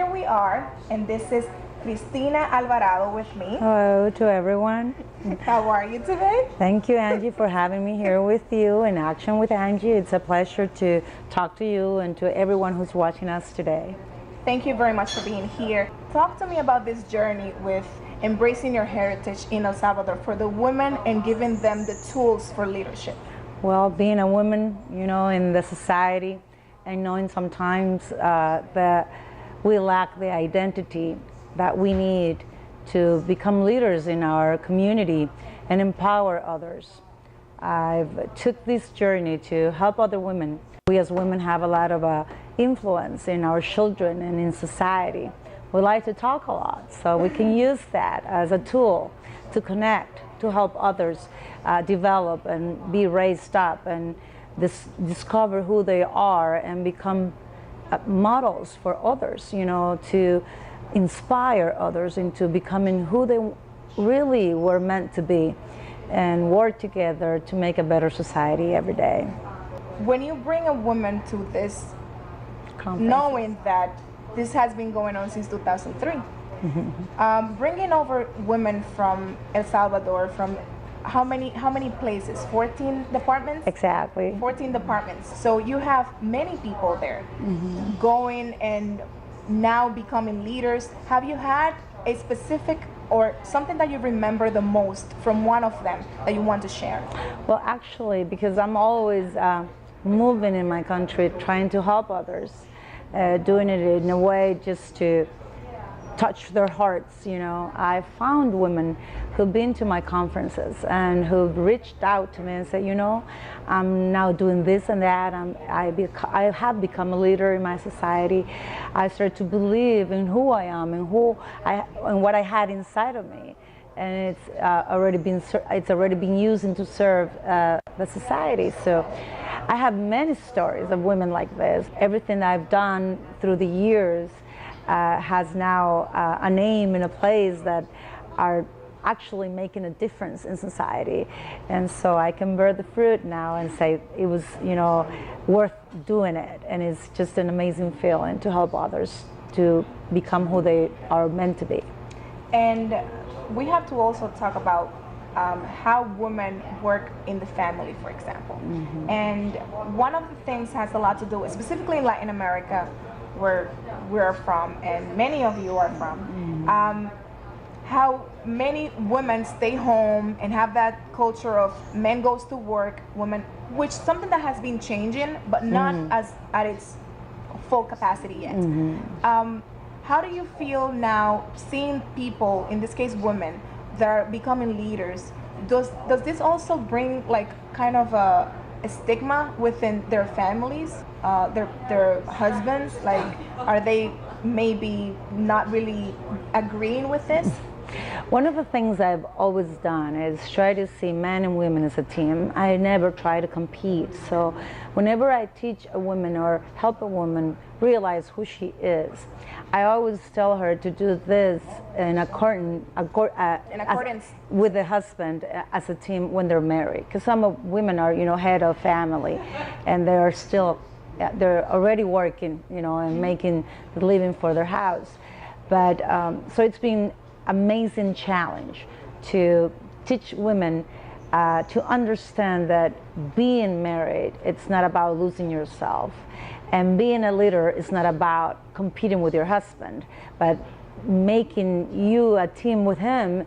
here we are, and this is Cristina Alvarado with me. Hello to everyone. How are you today? Thank you, Angie, for having me here with you in Action with Angie. It's a pleasure to talk to you and to everyone who's watching us today. Thank you very much for being here. Talk to me about this journey with embracing your heritage in El Salvador for the women and giving them the tools for leadership. Well, being a woman, in the society, and knowing sometimes that we lack the identity that we need to become leaders in our community and empower others. I've took this journey to help other women. We as women have a lot of influence in our children and in society. We like to talk a lot, so we can use that as a tool to connect, to help others develop and be raised up and discover who they are and become models for others, to inspire others into becoming who they really were meant to be and work together to make a better society every day. When you bring a woman to this, knowing that this has been going on since 2003, bringing over women from El Salvador, from how many places? 14 departments? Exactly. 14 departments. So you have many people there going and now becoming leaders. Have you had a specific or something that you remember the most from one of them that you want to share? Well, actually, because I'm always moving in my country, trying to help others, doing it in a way just to touch their hearts. I found women who've been to my conferences and who've reached out to me and said, I'm now doing this and that. I have become a leader in my society. I started to believe in who I am and what I had inside of me. And it's already been used to serve the society. So I have many stories of women like this. Everything I've done through the years has now a name and a place that are actually making a difference in society. And so I can bear the fruit now and say it was, worth doing it. And it's just an amazing feeling to help others to become who they are meant to be. And we have to also talk about how women work in the family, for example. And one of the things has a lot to do with, specifically in Latin America, where we're from, and many of you are from, how many women stay home and have that culture of men goes to work, women, which something that has been changing, but not as at its full capacity yet. How do you feel now seeing people, in this case women, that are becoming leaders? Does this also bring like kind of a stigma within their families, their husbands? Like, are they maybe not really agreeing with this? One of the things I've always done is try to see men and women as a team. I never try to compete. So whenever I teach a woman or help a woman realize who she is, I always tell her to do this in accordance with the husband as a team when they're married. Because some women are, head of family, and they're already working, and making the living for their house. But so it's been amazing challenge to teach women to understand that being married, it's not about losing yourself, and being a leader is not about competing with your husband, but making you a team with him.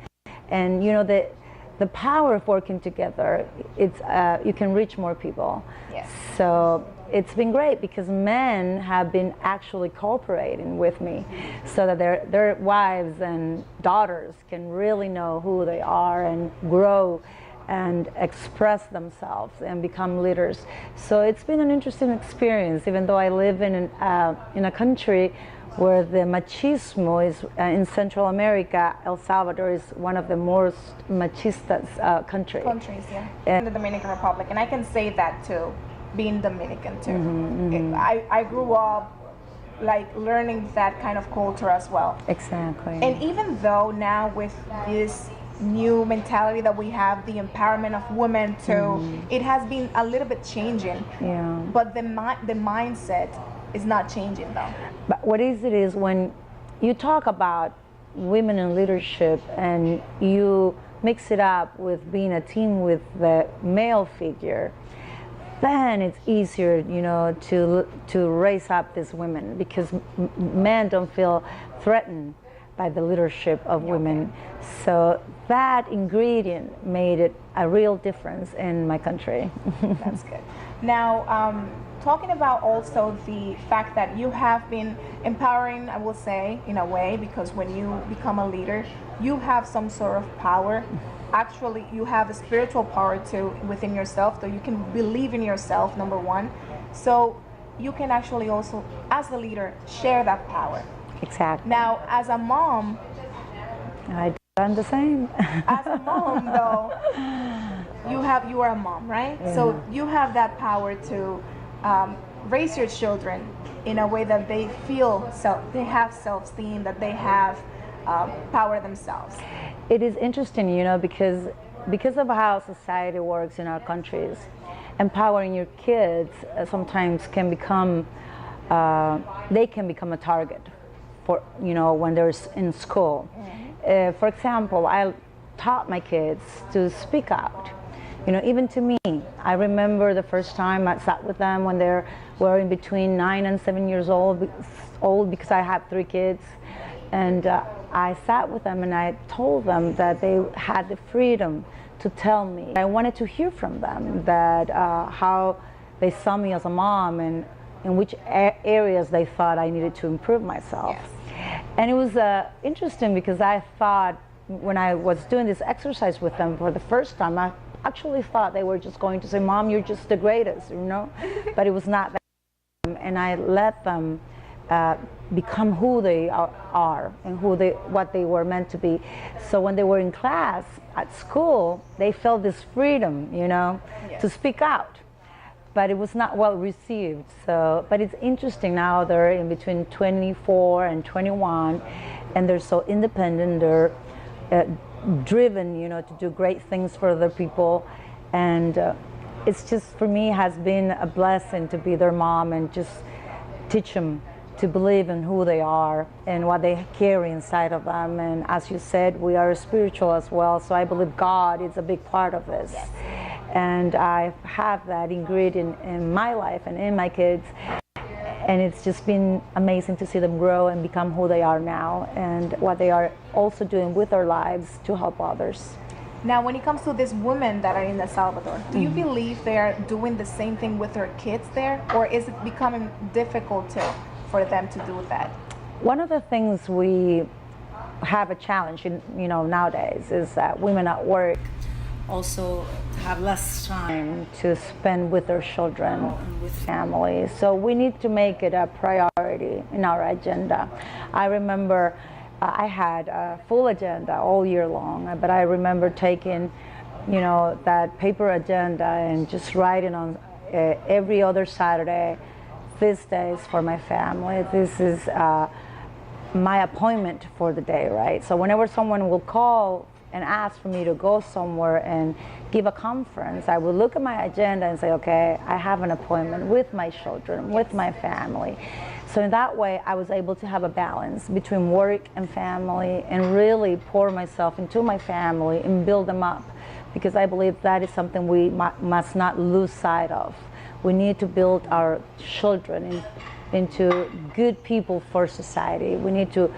And the power of working together, it's you can reach more people. Yes. So it's been great because men have been actually cooperating with me so that their wives and daughters can really know who they are and grow and express themselves and become leaders. So it's been an interesting experience, even though I live in a country where the machismo is in Central America. El Salvador is one of the most machistas countries. Yeah. In the Dominican Republic, and I can say that too, being Dominican too. I grew up like learning that kind of culture as well. Exactly. And even though now with this new mentality that we have, the empowerment of women too, it has been a little bit changing. Yeah. But the mindset is not changing though. But what is when you talk about women in leadership and you mix it up with being a team with the male figure, then it's easier, you know, to raise up these women, because men don't feel threatened by the leadership of women. So that ingredient made it a real difference in my country. That's good. Now, talking about also the fact that you have been empowering, I will say, in a way, because when you become a leader, you have some sort of power. Actually, you have a spiritual power too within yourself, so you can believe in yourself, number one. So you can actually also, as a leader, share that power. Exactly. Now, as a mom, I've done the same. As a mom, though, you are a mom, right? Yeah. So you have that power to raise your children in a way that they feel they have self-esteem, that they have power themselves. It is interesting, you know, because of how society works in our countries, empowering your kids sometimes can become they can become a target for, you know, when they're in school. Mm-hmm. For example, I taught my kids to speak out. You know, even to me, I remember the first time I sat with them when they were in between 9 and 7 years old because I had 3 kids. And I sat with them and I told them that they had the freedom to tell me. I wanted to hear from them that how they saw me as a mom and in which areas they thought I needed to improve myself. Yes. And it was interesting because I thought when I was doing this exercise with them for the first time, I actually thought they were just going to say, "Mom, you're just the greatest," you know? But it was not that. And I let them become who they are and what they were meant to be. So when they were in class at school, they felt this freedom, you know, yes, to speak out. But it was not well received. So, but it's interesting now they're in between 24 and 21, and they're so independent. They're driven, you know, to do great things for other people, and it's just, for me, has been a blessing to be their mom and just teach them to believe in who they are and what they carry inside of them. And as you said, we are spiritual as well, so I believe God is a big part of this. Yes. And I have that ingredient in my life and in my kids, and it's just been amazing to see them grow and become who they are now and what they are also doing with their lives to help others. Now, when it comes to these women that are in El Salvador, do you believe they are doing the same thing with their kids there, or is it becoming difficult for them to do that? One of the things we have a challenge in, you know, nowadays is that women at work also have less time to spend with their children and with family. So we need to make it a priority in our agenda. I remember I had a full agenda all year long, but I remember taking, you know, that paper agenda and just writing on every other Saturday, this day is for my family. This is my appointment for the day, right? So whenever someone will call and ask for me to go somewhere and give a conference, I will look at my agenda and say, okay, I have an appointment with my children, with my family. So in that way, I was able to have a balance between work and family and really pour myself into my family and build them up, because I believe that is something we must not lose sight of. We need to build our children into good people for society. We need to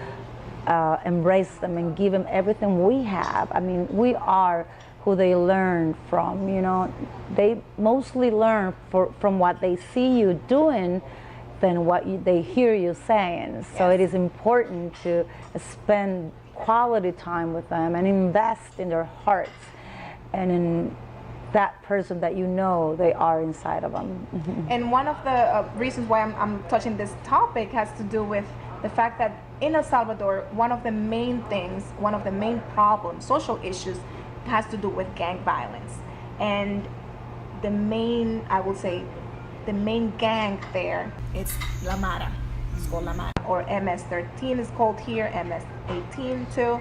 embrace them and give them everything we have. I mean, we are who they learn from, you know. They mostly learn from what they see you doing than what they hear you saying. So yes, it is important to spend quality time with them and invest in their hearts and in that person that you know they are inside of them. And one of the reasons why I'm touching this topic has to do with the fact that in El Salvador, one of the main problems, social issues, has to do with gang violence. And the main, I will say, the main gang there is La Mara. It's called La Mara, or MS-13 is called here, MS-18 too.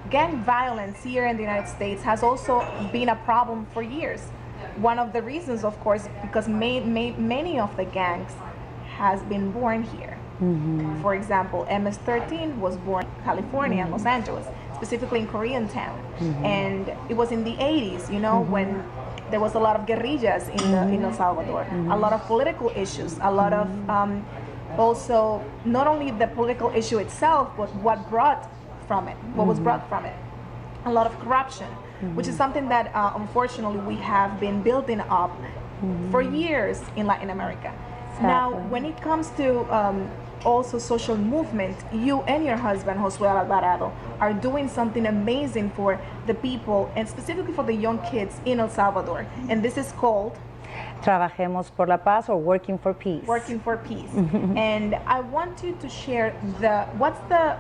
Gang violence here in the United States has also been a problem for years. One of the reasons, of course, because many of the gangs has been born here. For example, MS-13 was born in California, Los Angeles, specifically in Koreatown. And it was in the 80s, you know, when there was a lot of guerrillas in El Salvador, a lot of political issues, a lot of also not only the political issue itself, but what was brought from it. A lot of corruption, which is something that unfortunately we have been building up for years in Latin America. Exactly. Now, when it comes to also social movement, you and your husband, Josue Alvarado, are doing something amazing for the people and specifically for the young kids in El Salvador. And this is called Trabajemos por la Paz, or Working for Peace. Working for Peace. And I want you to share what's the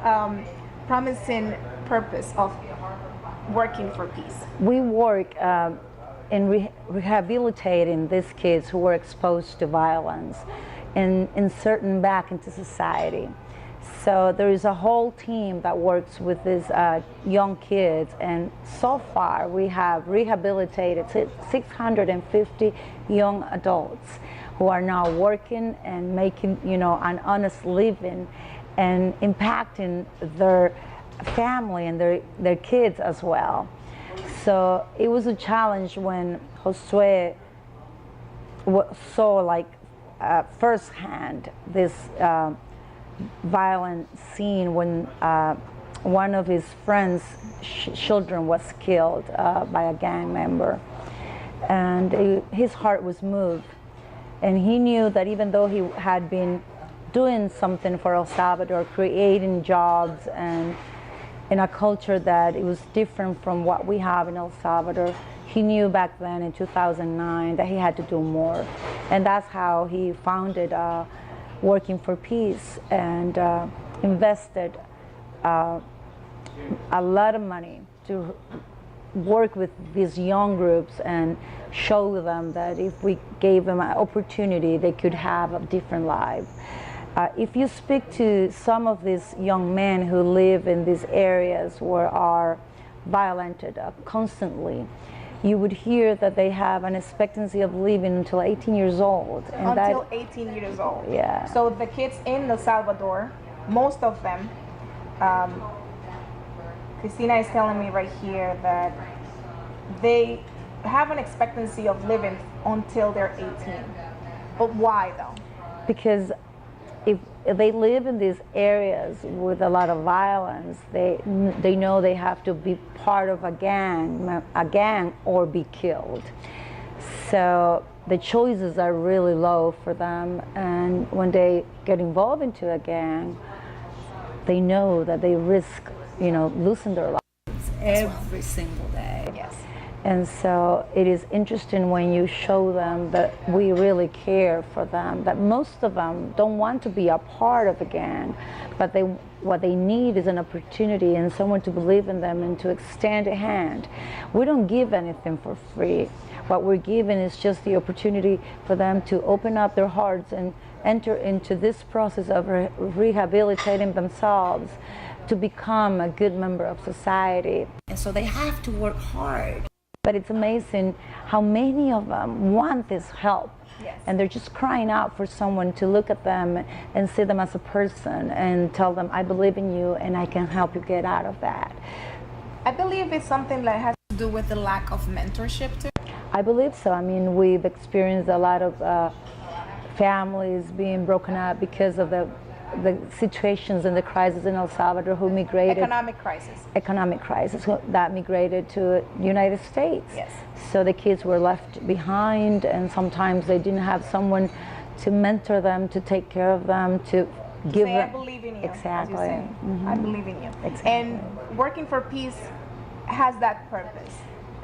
promising purpose of Working for Peace? We work in rehabilitating these kids who were exposed to violence and inserting back into society. So there is a whole team that works with these young kids, and so far we have rehabilitated 650 young adults who are now working and making, you know, an honest living and impacting their family and their kids as well. So it was a challenge when Josue saw like firsthand this violent scene when one of his friends' children was killed by a gang member, and his heart was moved, and he knew that even though he had been doing something for El Salvador, creating jobs and in a culture that it was different from what we have in El Salvador, he knew back then in 2009 that he had to do more. And that's how he founded Working for Peace and invested a lot of money to work with these young groups and show them that if we gave them an opportunity, they could have a different life. If you speak to some of these young men who live in these areas where are violented constantly, you would hear that they have an expectancy of living until 18 years old. And until 18 years old. Yeah. So the kids in El Salvador, most of them, Cristina is telling me right here that they have an expectancy of living until they're 18. But why though? Because if they live in these areas with a lot of violence, they know they have to be part of a gang or be killed. So the choices are really low for them, and when they get involved into a gang, they know that they risk, you know, losing their lives every single day. Yes. And so it is interesting when you show them that we really care for them, that most of them don't want to be a part of a gang, but what they need is an opportunity and someone to believe in them and to extend a hand. We don't give anything for free. What we're giving is just the opportunity for them to open up their hearts and enter into this process of rehabilitating themselves to become a good member of society. And so they have to work hard. But it's amazing how many of them want this help. Yes. And they're just crying out for someone to look at them and see them as a person and tell them, I believe in you and I can help you get out of that. I believe it's something that has to do with the lack of mentorship too. I believe so. I mean, we've experienced a lot of families being broken up because of the situations and the crisis in El Salvador, who migrated. Economic crisis that migrated to the United States. Yes. So the kids were left behind, and sometimes they didn't have someone to mentor them, to take care of them, to give them. I believe in you. Exactly. As you say. I believe in you. Exactly. And Working for Peace has that purpose.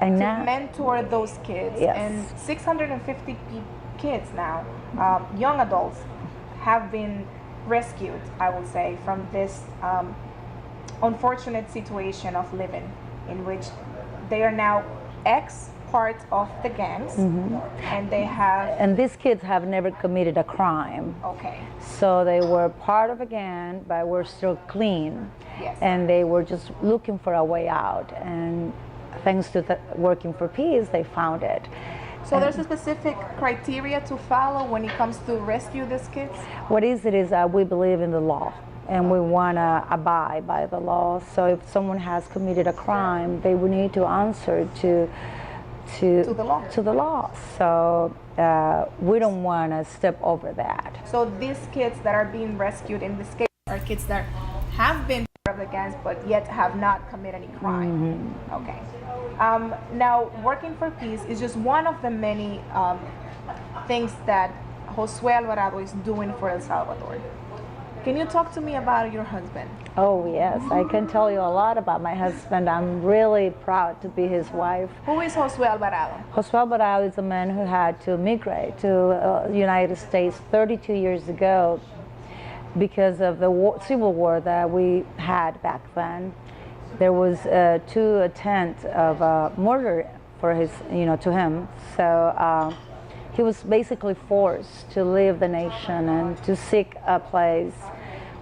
And to now, mentor those kids. Yes. And 650 kids now, young adults, have been rescued, I would say, from this unfortunate situation of living in which they are now part of the gangs, and they have... And these kids have never committed a crime. Okay. So they were part of a gang, but were still clean. Yes. And they were just looking for a way out. And thanks to Working for Peace, they found it. So there's a specific criteria to follow when it comes to rescue these kids? What is it is we believe in the law, and we want to abide by the law. So if someone has committed a crime, they will need to answer to the law. To the law. So we don't want to step over that. So these kids that are being rescued in this case are kids that have been part of the gangs but yet have not committed any crime. Okay. Now, working for peace is just one of the many things that Josue Alvarado is doing for El Salvador. Can you talk to me about your husband? Oh yes, I can tell you a lot about my husband. I'm really proud to be his wife. Who is Josue Alvarado? Josue Alvarado is a man who had to migrate to the United States 32 years ago because of the civil war that we had back then. There was 2 attempts of murder for his, to him. So he was basically forced to leave the nation and to seek a place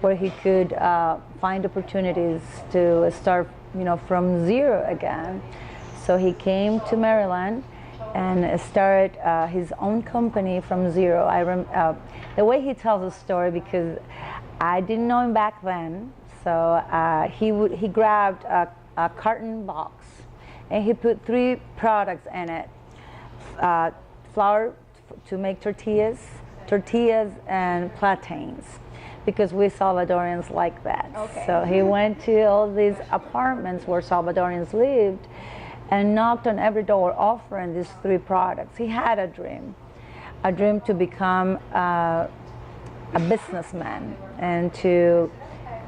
where he could find opportunities to start, from zero again. So he came to Maryland and started his own company from zero. The way he tells the story, because I didn't know him back then, so he grabbed a carton box and he put 3 products in it: flour to make tortillas and plantains, because we Salvadorians like that. Okay. So he went to all these apartments where Salvadorians lived and knocked on every door offering these 3 products. He had a dream to become a businessman and to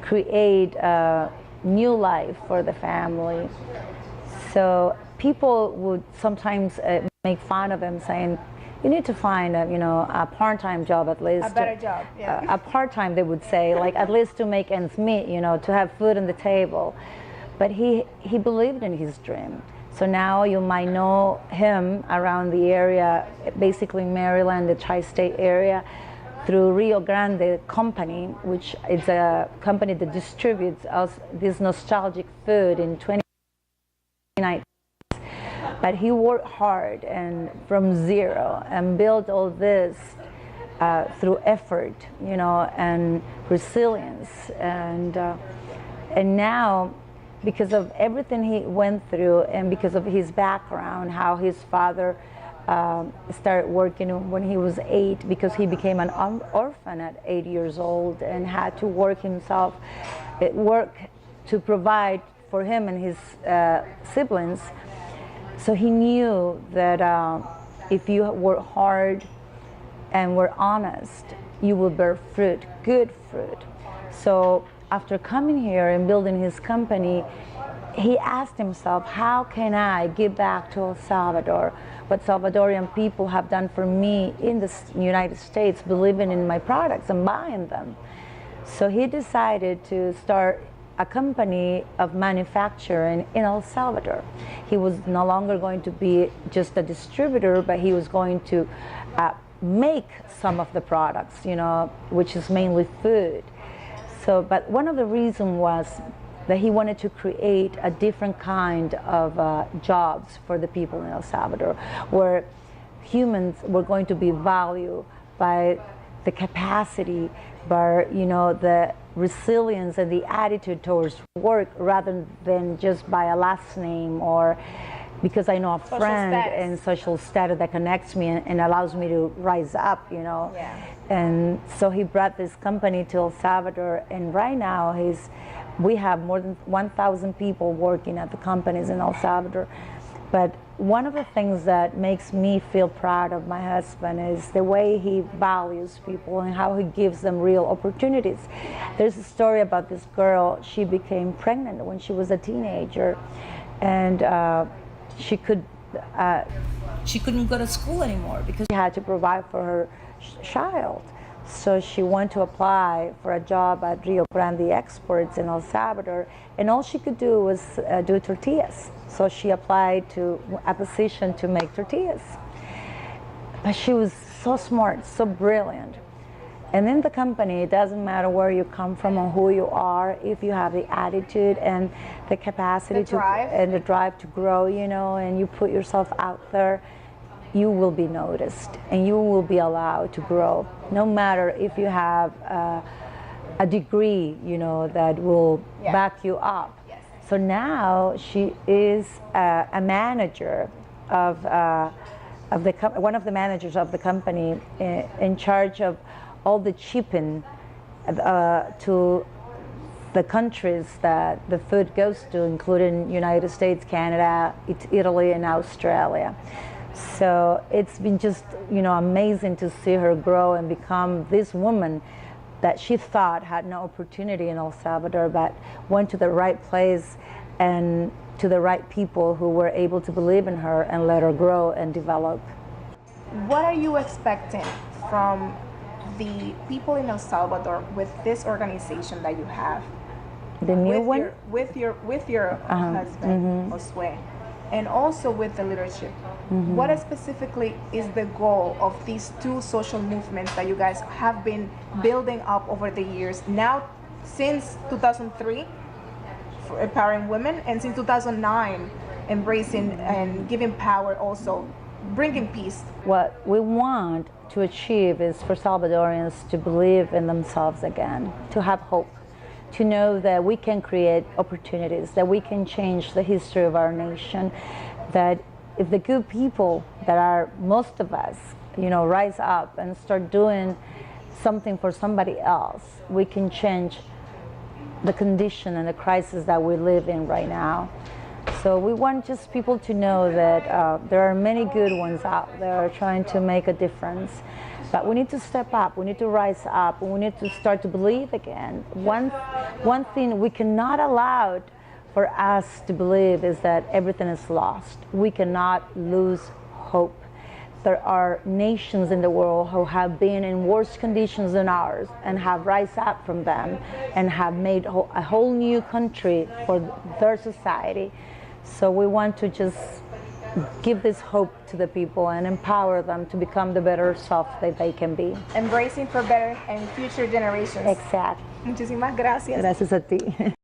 create a new life for the family. So people would sometimes make fun of him, saying, you need to find a part-time job at least. A better job, yeah. A part-time, they would say, like at least to make ends meet, to have food on the table. But he believed in his dream. So now you might know him around the area, basically Maryland, the tri-state area, through Rio Grande Company, which is a company that distributes us this nostalgic food in 29. But he worked hard and from zero and built all this through effort, and resilience. And now, because of everything he went through and because of his background, how his father started working when he was 8, because he became an orphan at 8 years old and had to work himself, to provide for him and his siblings. So he knew that if you work hard and were honest, you will bear fruit, good fruit. So after coming here and building his company, he asked himself, how can I give back to El Salvador what Salvadorian people have done for me in the United States, believing in my products and buying them? So he decided to start a company of manufacturing in El Salvador. He was no longer going to be just a distributor, but he was going to make some of the products, which is mainly food. So, but one of the reasons was that he wanted to create a different kind of jobs for the people in El Salvador, where humans were going to be valued by the capacity, by the resilience and the attitude towards work, rather than just by a last name or because I know a friend and social status that connects me and allows me to rise up, Yeah. And so he brought this company to El Salvador, and right now we have more than 1,000 people working at the companies in El Salvador. But one of the things that makes me feel proud of my husband is the way he values people and how he gives them real opportunities. There's a story about this girl. She became pregnant when she was a teenager, and she couldn't go to school anymore because she had to provide for her child. So she went to apply for a job at Rio Grande Exports in El Salvador, and all she could do was do tortillas. So she applied to a position to make tortillas. But she was so smart, so brilliant. And in the company, it doesn't matter where you come from or who you are, if you have the attitude and the capacity the drive to grow, and you put yourself out there, you will be noticed and you will be allowed to grow, no matter if you have a degree, you know, that will back you up. Yes. So now she is a manager of one of the managers of the company, in charge of all the shipping to the countries that the food goes to, including United States, Canada, Italy, and Australia. So it's been just, you know, amazing to see her grow and become this woman that she thought had no opportunity in El Salvador, but went to the right place and to the right people who were able to believe in her and let her grow and develop. What are you expecting from the people in El Salvador with this organization that you have? The new one? With your husband, Josue, and also with the leadership. What specifically is the goal of these two social movements that you guys have been building up over the years, now since 2003, for empowering women, and since 2009, embracing and giving power, also bringing peace? What we want to achieve is for Salvadorians to believe in themselves again, to have hope, to know that we can create opportunities, that we can change the history of our nation, that if the good people that are most of us, you know, rise up and start doing something for somebody else, we can change the condition and the crisis that we live in right now. So we want just people to know that there are many good ones out there trying to make a difference. But we need to step up, we need to rise up, we need to start to believe again. One thing we cannot allow for us to believe is that everything is lost. We cannot lose hope. There are nations in the world who have been in worse conditions than ours and have rise up from them and have made a whole new country for their society. So we want to just give this hope to the people and empower them to become the better self that they can be. Embracing for better and future generations. Exacto. Muchísimas gracias. Gracias a ti.